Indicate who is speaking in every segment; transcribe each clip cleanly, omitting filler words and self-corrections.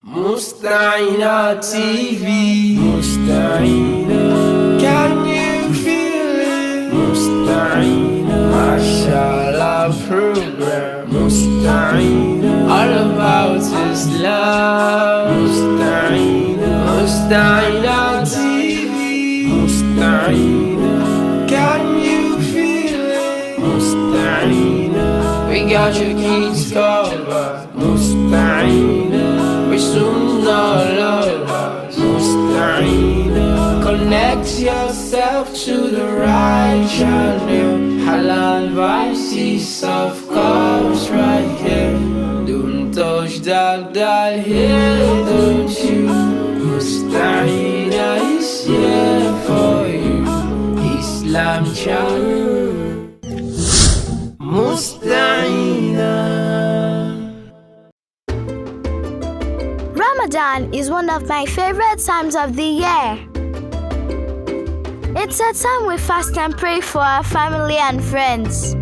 Speaker 1: Mustaeina TV, Mustaeina, can you feel it? Mustaeina, mashallah program, Mustaeina, all about Islam, Mustaeina TV, Mustaeina, can you feel it? Mustaeina, we got your kids covered, Mustaeina. We soon know lovers, Mustaeina. Connect yourself to the right channel. Halal advices, of course, right here. Don't touch that dial here, don't you? Mustaeina is here for you. Islam channel, Mustaeina.
Speaker 2: Ramadan is one of my favorite times of the year. It's a time we fast and pray for our family and friends.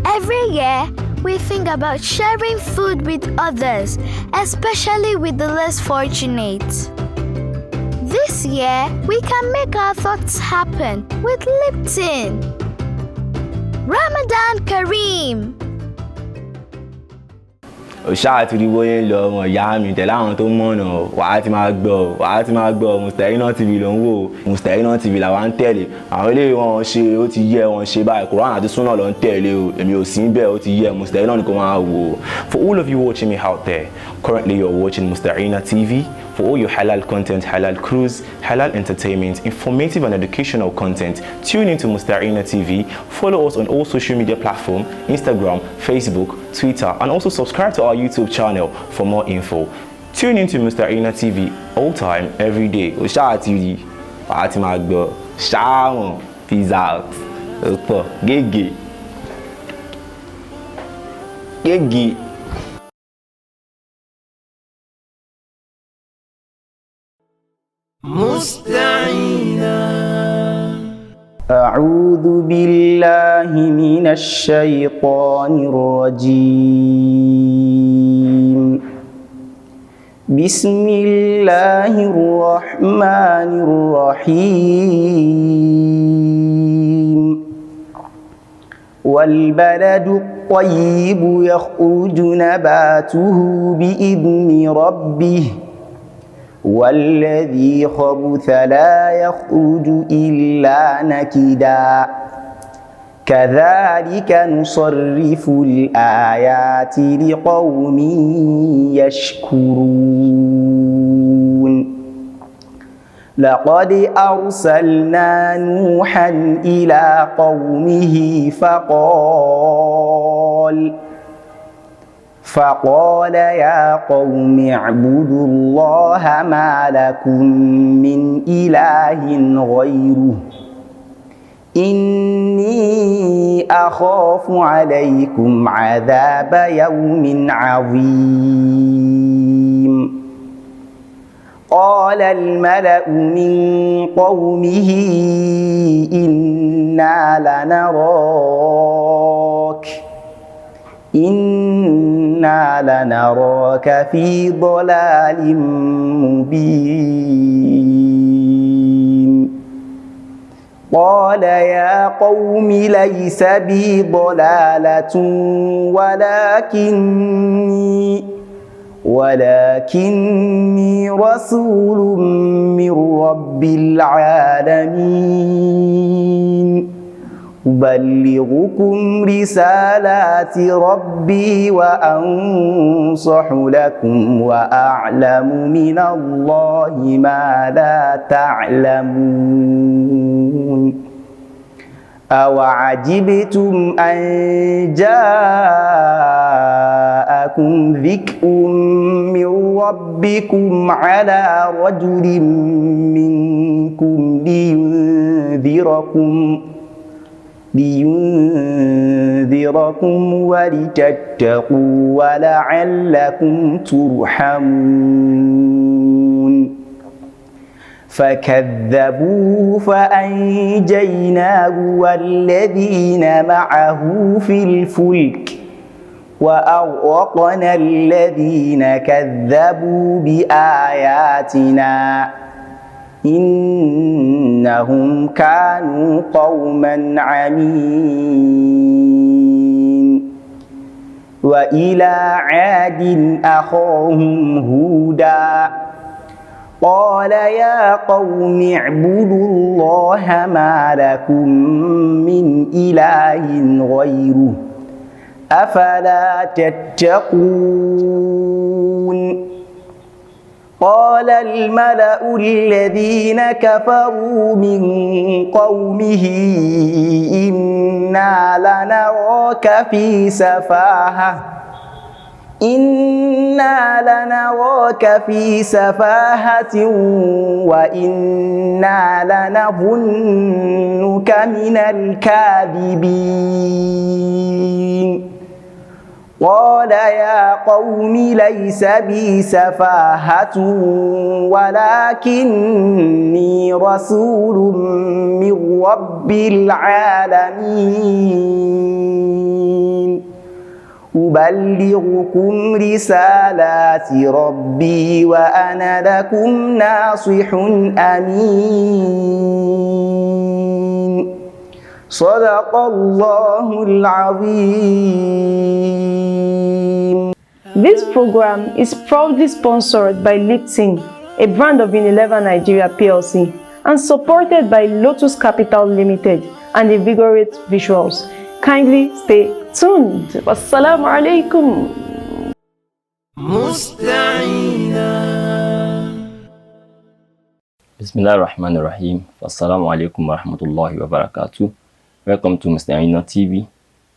Speaker 2: Every year, we think about sharing food with others, especially with the less fortunate. This year, we can make our thoughts happen with Lipton. Ramadan Kareem.
Speaker 3: Ushered to the way lọ ìyá mi tẹ̀lé àwọn tó mọ̀nà wàá ti máa gbọ́ Mustaeina TV ló ń wò Mustaeina TV làwa ń tẹ̀lé àwọn eléyìí wọn ṣe ó ti yẹ wọn ṣe báyìí Qur'an àti Sunnah ló ń tẹ̀lé o èmi ò sí níbẹ̀ ó ti yẹ Mustaeina nìkan máa wò. For all of you watching me out there, currently you're watching Mustaeina TV. For all your halal content, halal cruise, halal entertainment, informative and educational content, tune into Mustaeina TV. Follow us on all social media platforms, Instagram, Facebook, Twitter, and also subscribe to our YouTube channel for more info. Tune into Mustaeina TV all time, every day. Ushered TV, Fatima Agbo, Shaman, peace out. Gigi.
Speaker 1: Mustaeina.
Speaker 4: أعوذ بالله من الشيطان الرجيم بسم الله الرحمن الرحيم والبلد الطيب يخرج نباته بإذن ربه والذي خبث لا يخرج إلا نكدا كذلك نصرف الآيات لقوم يشكرون لقد أرسلنا نوحا إلى قومه فقال يا قوم اعبدوا الله ما لكم من إله غيره إني أخاف عليكم عذاب يوم عظيم قال الملأ من قومه إنا لنراك في ضلال مبين قال يا قوم ليس بي ضلالة ولكني رسول من رب العالمين أبلغكم رسالات ربي وأنصح لكم وأعلم من الله ما لا تعلمون أوعجبتم أن جاءكم ذكر من ربكم على رجل منكم لينذركم ولتتقوا ولعلكم ترحمون فكذبوه فأنجيناه والذين معه في الفلك وأغرقنا الذين كذبوا بآياتنا إنهم كانوا قوما عمين وإلى عاد أخاهم هودا قال يا قوم اعبدوا الله ما لكم من إله غيره أفلا تتقون قال الملأ الذين كفروا من قومه إنا لنراك في سفاهة وإنا لنظنك من الكاذبين قال يا قوم ليس بي سفاهة ولكني رسول من رب العالمين أبلغكم رسالات ربي وأنا لكم ناصح أمين صدق الله العظيم.
Speaker 5: This program is proudly sponsored by Lipton, a brand of Unilever Nigeria PLC, and supported by Lotus Capital Limited and Invigorate Visuals. Kindly stay tuned. Wassalamu alaikum.
Speaker 1: Mustaeina.
Speaker 6: Bismillahirrahmanirrahim. Assalamu alaikum warahmatullahi wabarakatuh. Welcome to Mustaeina TV.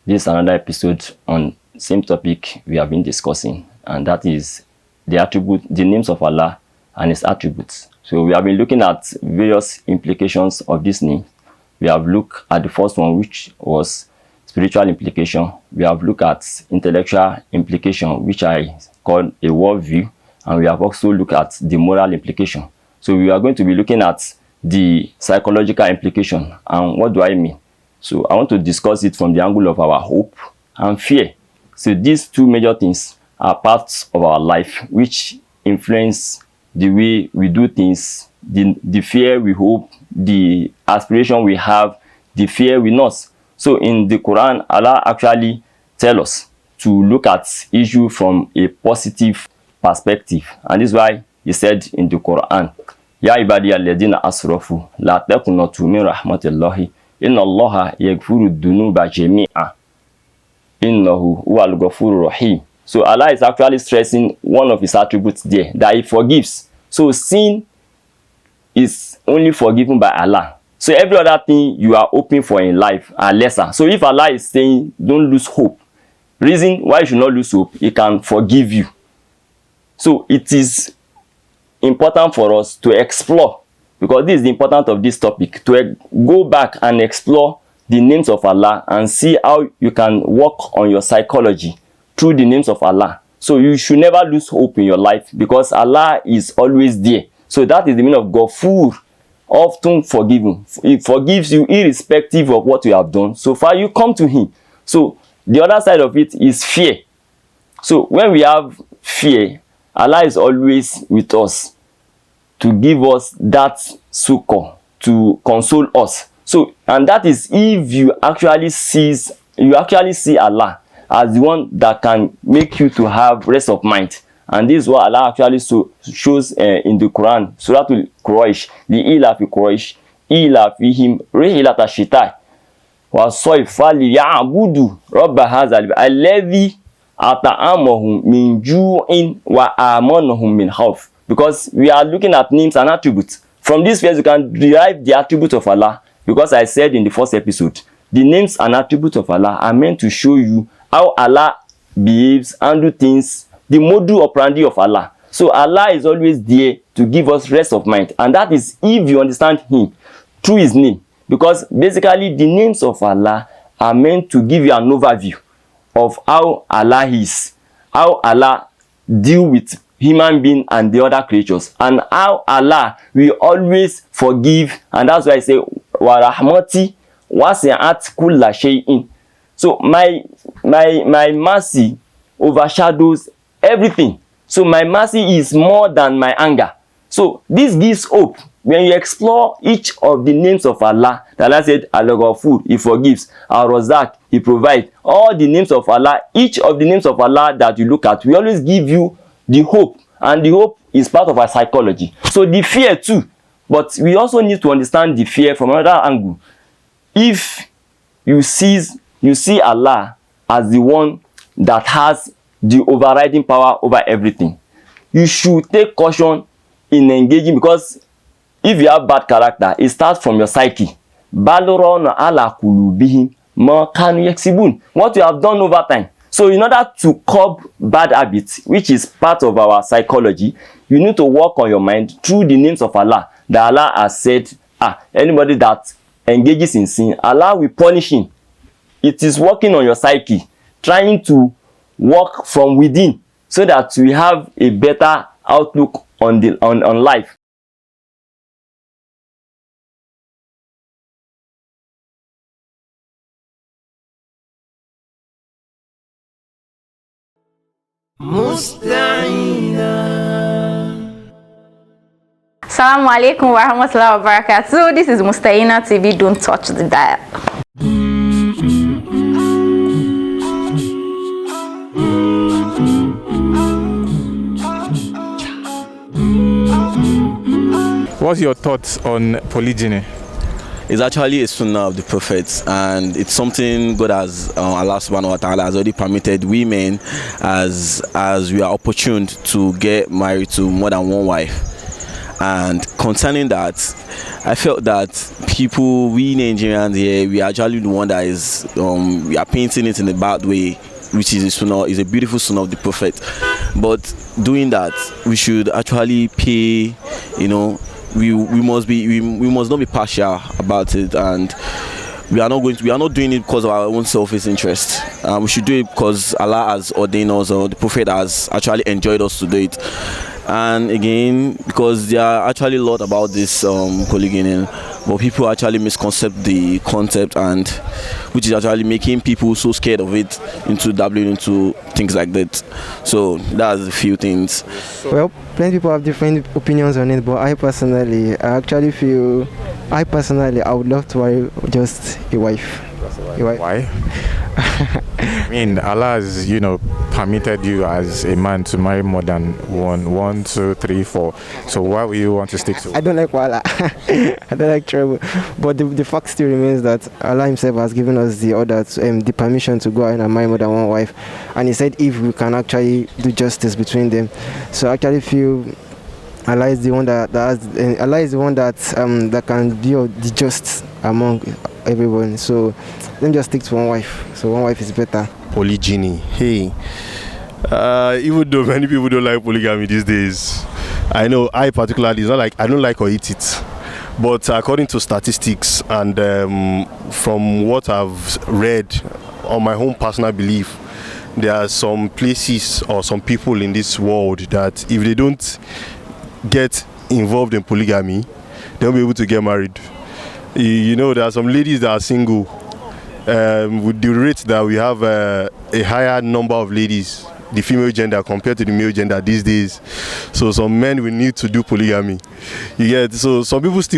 Speaker 6: This is another episode on the same topic we have been discussing, and that is the names of Allah and His attributes. So we have been looking at various implications of this name. We have looked at the first one, which was spiritual implication. We have looked at intellectual implication, which I call a worldview, and we have also looked at the moral implication. So we are going to be looking at the psychological implication. And what do I mean? So I want to discuss it from the angle of our hope and fear. So these two major things are parts of our life which influence the way we do things, the fear we hope, the aspiration we have, the fear we not. So in the Quran, Allah actually tells us to look at issue from a positive perspective. And this is why He said in the Quran, Ya ibadi alladhina asrafu la taqnatu min rahmatillahi inna Allaha yaghfiru dhunuba jami'a innahu huwal ghafurur rahim. So Allah is actually stressing one of His attributes there, that He forgives. So sin is only forgiven by Allah. So every other thing you are hoping for in life are lesser. So if Allah is saying don't lose hope, reason why you should not lose hope, He can forgive you. So it is important for us to explore, because this is the importance of this topic, to go back and explore the names of Allah and see how you can work on your psychology through the names of Allah. So you should never lose hope in your life, because Allah is always there. So that is the meaning of Ghafur, often forgiven. He forgives you irrespective of what you have done. So far you come to Him. So the other side of it is fear. So when we have fear, Allah is always with us to give us that succor, to console us. So, and that is if you actually see Allah as the one that can make you to have rest of mind. And this is what Allah actually shows in the Quran, Surah Al-Quraysh, the ila fi Quraysh, ila fihim rihilat ash-shita wa sayfa liya'budu rabb hadha alladhi at'amahum min ju'in wa amanahum min khawf. Because we are looking at names and attributes. From this verse you can derive the attributes of Allah, because I said in the first episode, the names and attributes of Allah are meant to show you how Allah behaves and do things, the modus operandi of Allah. So Allah is always there to give us rest of mind, and that is if you understand Him through His name. Because basically the names of Allah are meant to give you an overview of how Allah is, how Allah deal with human being and the other creatures, and how Allah will always forgive. And that's why I say wa rahmati wasi'at kulla shay'in. So my mercy overshadows everything. So my mercy is more than my anger. So this gives hope. When you explore each of the names of Allah, Allah said, Al-Ghafur, He forgives. Al-Razak, He provides. All the names of Allah, each of the names of Allah that you look at, we always give you the hope. And the hope is part of our psychology. So the fear too. But we also need to understand the fear from another angle. If you see Allah as the one that has the overriding power over everything, you should take caution in engaging, because if you have bad character, it starts from your psyche. What you have done over time. So in order to curb bad habits, which is part of our psychology, you need to work on your mind through the names of Allah. That Allah has said, anybody that engages in sin, Allah will punish him. It is working on your psyche, trying to work from within so that we have a better outlook on life.
Speaker 1: Mustaeina.
Speaker 7: Assalamu alaikum wa rahmatullahi wa barakatuh. This is Mustaeina TV. Don't touch the dial.
Speaker 8: What's your thoughts on polygyny?
Speaker 3: It's actually a sunnah of the Prophet, and it's something God has, Allah subhanahu wa ta'ala has already permitted women as we are opportune to get married to more than one wife. And concerning that, I felt that we Nigerians here, we are actually the one that is, we are painting it in a bad way, which is a sunnah, is a beautiful sunnah of the Prophet. But doing that, we should actually pay, we must not be partial about it, and we are not doing it because of our own selfish interest. We should do it because Allah has ordained us, or the Prophet has actually enjoyed us to do it. And again, because there are actually a lot about this polygyny, but people actually misconcept the concept, and which is actually making people so scared of it into dabbling into things like that. So that's a few things.
Speaker 9: Well, plenty of people have different opinions on it, but I personally I would love to marry just a wife.
Speaker 8: Why? I mean, Allah has, permitted you as a man to marry more than one, two, three, four. So why would you want to stick to?
Speaker 9: I don't like wala. I don't like trouble. But the fact still remains that Allah Himself has given us the order, the permission to go out and marry more than one wife, and He said if we can actually do justice between them. So I actually feel Allah is the one that can be the just among everyone. So let me just stick to one wife. So one wife is better.
Speaker 10: Polygyny. Hey, even though many people don't like polygamy these days, I know I particularly, it's not like I don't like or eat it, but according to statistics and from what I've read on my own personal belief, there are some places or some people in this world that if they don't get involved in polygamy, they'll be able to get married. There are some ladies that are single. With the rate that we have a higher number of ladies, the female gender compared to the male gender these days, so some men will need to do polygamy. So some people they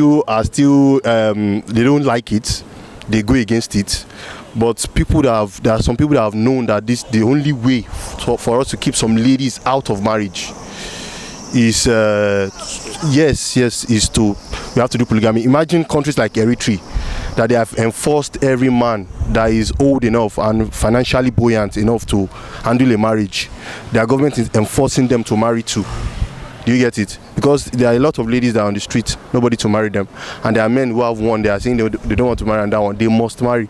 Speaker 10: don't like it, they go against it. But there are some people that have known that the only way for us to keep some ladies out of marriage is we have to do polygamy. Imagine countries like Eritrea, that they have enforced every man that is old enough and financially buoyant enough to handle a marriage. Their government is enforcing them to marry too. Do you get it? Because there are a lot of ladies that are on the street, nobody to marry them, and there are men who have one, they are saying they don't want to marry, and that one they must marry.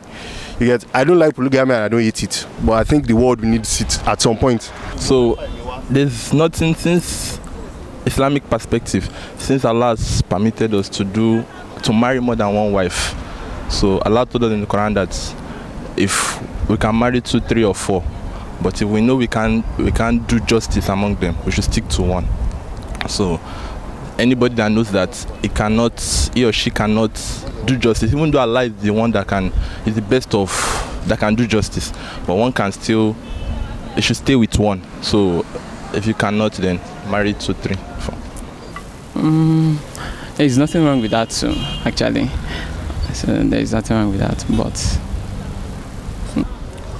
Speaker 10: You get? I don't like polygamy and I don't eat it, but I think the world needs it at some point.
Speaker 11: So there's nothing, since Islamic perspective, since Allah has permitted us to marry more than one wife. So Allah told us in the Quran that if we can marry 2, 3 or 4, but if we know we can't do justice among them, we should stick to one. So anybody that knows that he or she cannot do justice, even though Allah is the one that can do justice, but one can still you should stay with one. So if you cannot, then marry 2, 3, 4.
Speaker 12: There's nothing wrong with that too, actually. So there's nothing wrong with that, but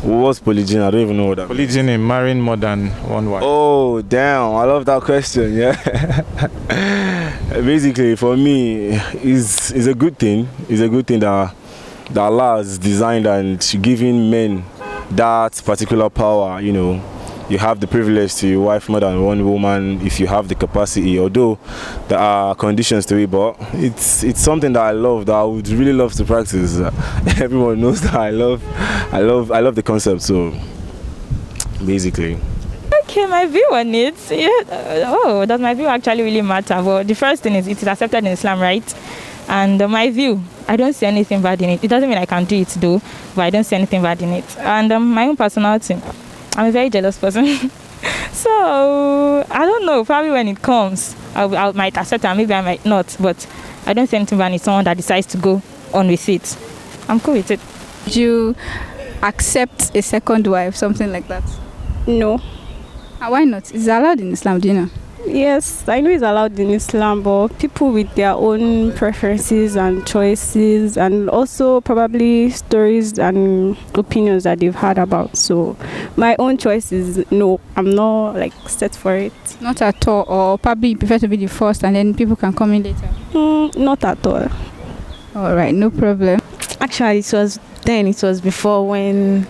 Speaker 3: What's polygyny? I don't even know what that means.
Speaker 8: Polygyny, marrying more than one wife.
Speaker 3: Oh, damn. I love that question, yeah. Basically, for me, it's a good thing. It's a good thing that Allah has designed and giving men that particular power, you know. You have the privilege to wife more than one woman if you have the capacity, although there are conditions to it, but it's something that I love, that I would really love to practice. Everyone knows that I love the concept, so basically.
Speaker 13: Okay, my view on it, does my view actually really matter? Well, the first thing is it is accepted in Islam, right? And my view, I don't see anything bad in it. It doesn't mean I can do it though, but I don't see anything bad in it. And my own personality, I'm a very jealous person. So, I don't know, probably when it comes, I might accept it, maybe I might not, but I don't see anything bad in someone that decides to go on with it. I'm cool with it.
Speaker 14: Would you accept a second wife, something like that?
Speaker 15: No.
Speaker 14: Why not? It's allowed in Islam, do you know?
Speaker 15: Yes, I know it's allowed in Islam, but people with their own preferences and choices, and also probably stories and opinions that they've heard about. So my own choice is no. I'm not like set for it.
Speaker 14: Not at all, or probably you prefer to be the first and then people can come in later?
Speaker 15: Not at all.
Speaker 14: All right, no problem.
Speaker 16: Actually, it was before when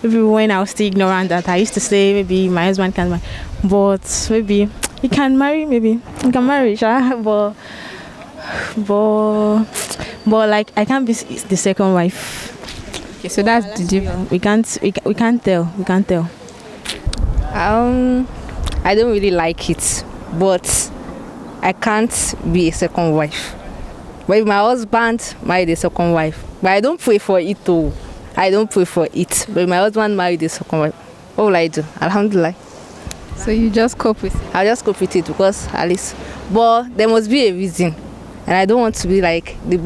Speaker 16: I was still ignorant, that I used to say maybe my husband can marry, but maybe he can marry, maybe he can marry, but like I can't be the second wife.
Speaker 14: Okay, so that's the difference.
Speaker 16: We can't tell.
Speaker 17: I don't really like it, but I can't be a second wife. But if my husband married a second wife, but I don't pray for it too. I don't pray for it. But if my husband married a second wife, what will I do? Alhamdulillah.
Speaker 14: So you just cope with it?
Speaker 17: I'll just cope with it because at least. But there must be a reason. And I don't want to be like I don't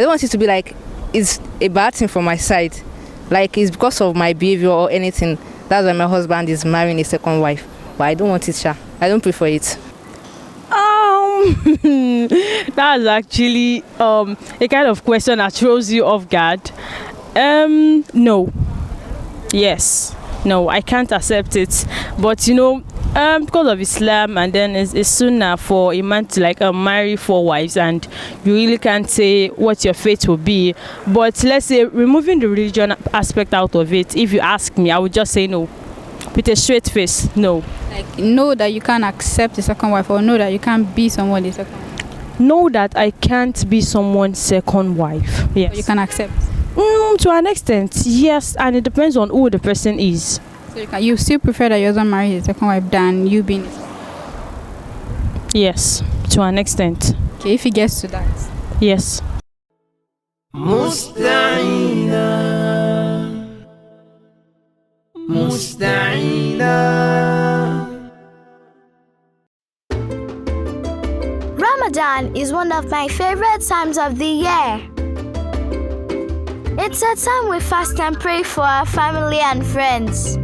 Speaker 17: want it to be like it's a bad thing from my side. Like it's because of my behavior or anything. That's why my husband is marrying a second wife. But I don't want it, Sha. I don't pray for it.
Speaker 16: That's actually a kind of question that throws you off guard. No. Yes. No, I can't accept it. But you know, because of Islam, and then it's sunnah for a man to marry 4 wives, and you really can't say what your fate will be. But let's say removing the religion aspect out of it, if you ask me, I would just say no. With a straight face, no.
Speaker 14: Like know that you can't accept a second wife, or know that you can't be someone's second wife?
Speaker 16: Know that I can't be someone's second wife. Yes.
Speaker 14: But you can accept?
Speaker 16: To an extent, yes, and it depends on who the person is.
Speaker 14: So you still prefer that your husband marry a second wife than you being?
Speaker 16: Yes, to an extent.
Speaker 14: Okay, if he gets to that.
Speaker 16: Yes.
Speaker 2: Ramadan is one of my favorite times of the year. It's a time we fast and pray for our family and friends.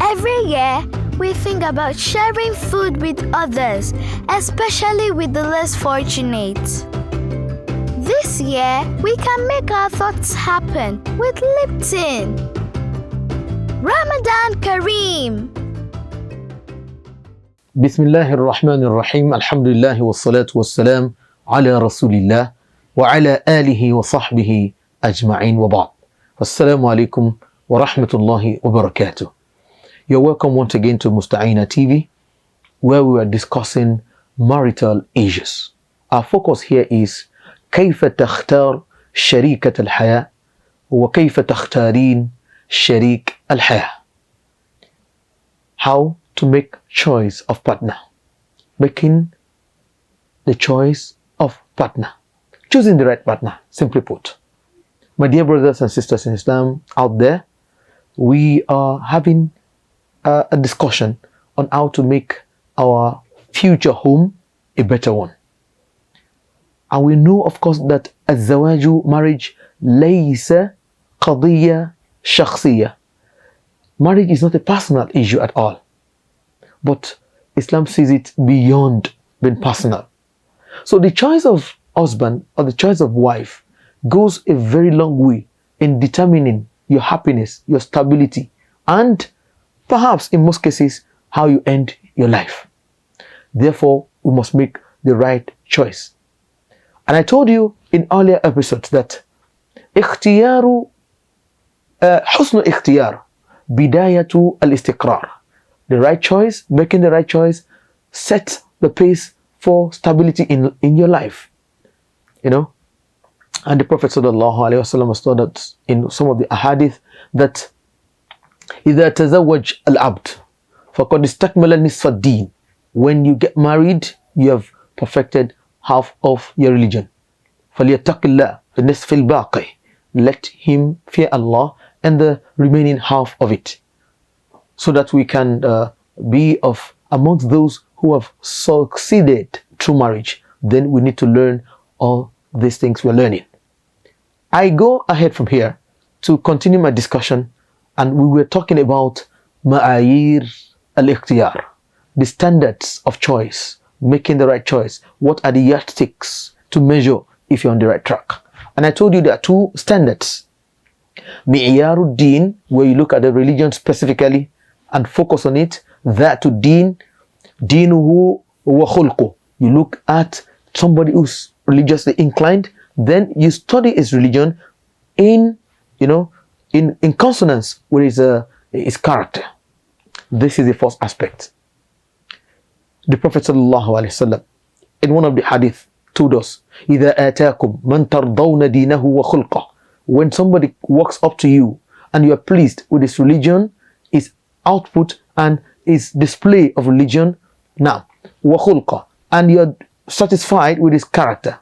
Speaker 2: Every year, we think about sharing food with others, especially with the less fortunate. This year, we can make our thoughts happen with Lipton. Ramadan Kareem.
Speaker 18: Bismillahir Rahmanir Rahim. Alhamdulillah wa salatu wa salam ala Rasulillah wa ala alihi wa sahbihi ajma'in wa ba'd. Assalamu alaikum wa rahmatullahi wa barakatuh. You're welcome once again to Mustaeina TV, where we are discussing marital issues. Our focus here is كيف تختار شريكة الحياة وكيف تختارين شريك الحياة. How to make choice of partner. Making the choice of partner. Choosing the right partner, simply put. My dear brothers and sisters in Islam out there, we are having a discussion on how to make our future home a better one. And we know, of course, that الزواج marriage ليس قضية شخصية. Marriage is not a personal issue at all. But Islam sees it beyond being personal. So the choice of husband or the choice of wife goes a very long way in determining your happiness, your stability, and perhaps in most cases, how you end your life. Therefore, we must make the right choice. And I told you in earlier episodes that حسن اختيار بداية الاستقرار. The right choice, making the right choice, sets the pace for stability in your life. You know, and the Prophet ﷺ was told that in some of the ahadith that إذا تزوج العبد فقد استكمل نصف الدين. When you get married, you have perfected half of your religion. فليتق الله في النصف الباقي. Let him fear Allah and the remaining half of it, so that we can be amongst those who have succeeded through marriage. Then we need to learn all these things we're learning. I go ahead from here to continue my discussion, and we were talking about ma'ayir al-ikhtiyar, the standards of choice, making the right choice. What are the yardsticks to measure if you're on the right track? And I told you there are two standards. Mi'yarud Deen, where you look at the religion specifically and focus on it. That Deen, Deenuhu wa khulqu. You look at somebody who's religiously inclined, then you study his religion in consonance with his character. This is the first aspect. The Prophet ﷺ, in one of the hadith, told us, إِذَا آتَاكُمْ مَنْ تَرْضَوْنَ دِينَهُ وَخُلْقَهُ. When somebody walks up to you and you are pleased with his religion, his output and his display of religion, now, وَخُلْقَهُ, and you are satisfied with his character,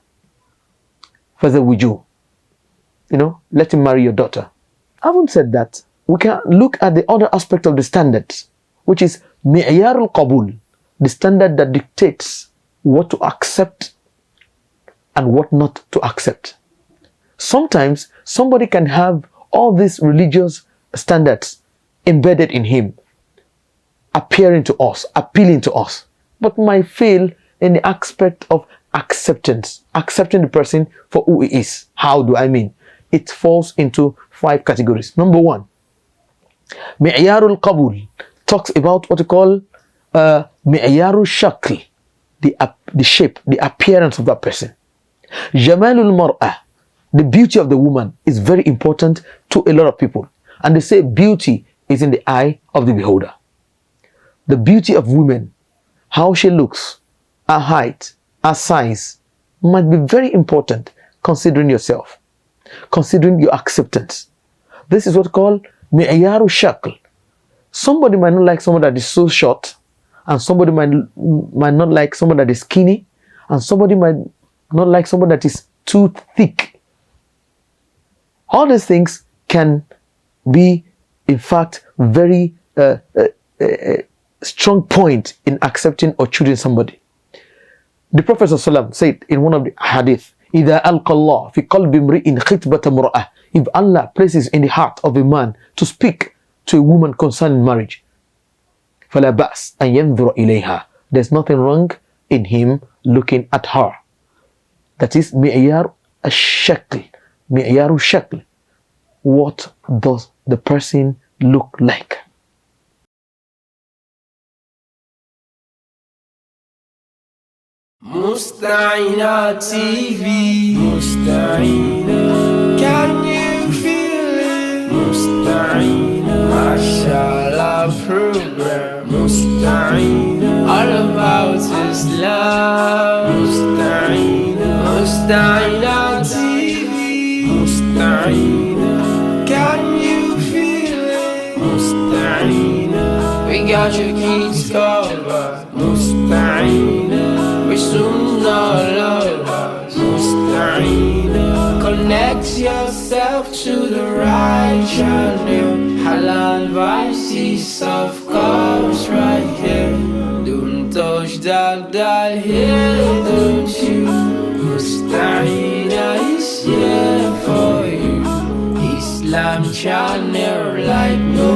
Speaker 18: فَذَوِّجُوهُ, let him marry your daughter. I haven't said that. We can look at the other aspect of the standards, which is مِعْيَارُ الْقَبُولِ, the standard that dictates what to accept and what not to accept. Sometimes somebody can have all these religious standards embedded in him, appealing to us, appealing to us, but might fail in the aspect of acceptance, accepting the person for who he is. How do I mean? It falls into 5 categories. Number 1, Mi'yarul Qabul talks about what we call Mi'yarul Shakl, the shape, the appearance of that person. Jamalul Mar'ah, the beauty of the woman, is very important to a lot of people. And they say beauty is in the eye of the beholder. The beauty of women, how she looks, her height, her size, might be very important considering yourself, considering your acceptance. This is what we call Mi'yaru Shakl. Somebody might not like someone that is so short, and somebody might not like someone that is skinny, and somebody might not like someone that is too thick. All these things can be, in fact, very strong point in accepting or choosing somebody. The Prophet ﷺ said in one of the hadith, إِذَا أَلْقَى اللَّهُ فِي قَلْبِ امْرِئٍ خِطْبَةَ مُرْأَةٍ. If Allah places in the heart of a man to speak to a woman concerning marriage, فَلَا بَأْسْ أَنْ يَنْظُرَ إِلَيْهَا. There's nothing wrong in him looking at her. That is mi'yar al-shakl, mi'yaru shakl. What does the person look like?
Speaker 1: Mustaeina TV, Mustaeina, can you feel it? Mustaeina, mashallah program, Mustaeina, all about Islam, Mustaeina, Mustaeina TV, Mustaeina, can you feel it? Mustaeina, we got your kids covered, Mustaeina. We soon all over, Mustaeina. Connect yourself to the right channel. Halal advices, of course, right here. Don't touch that dial here, don't you? Mustaeina is here for you. Islam channel like no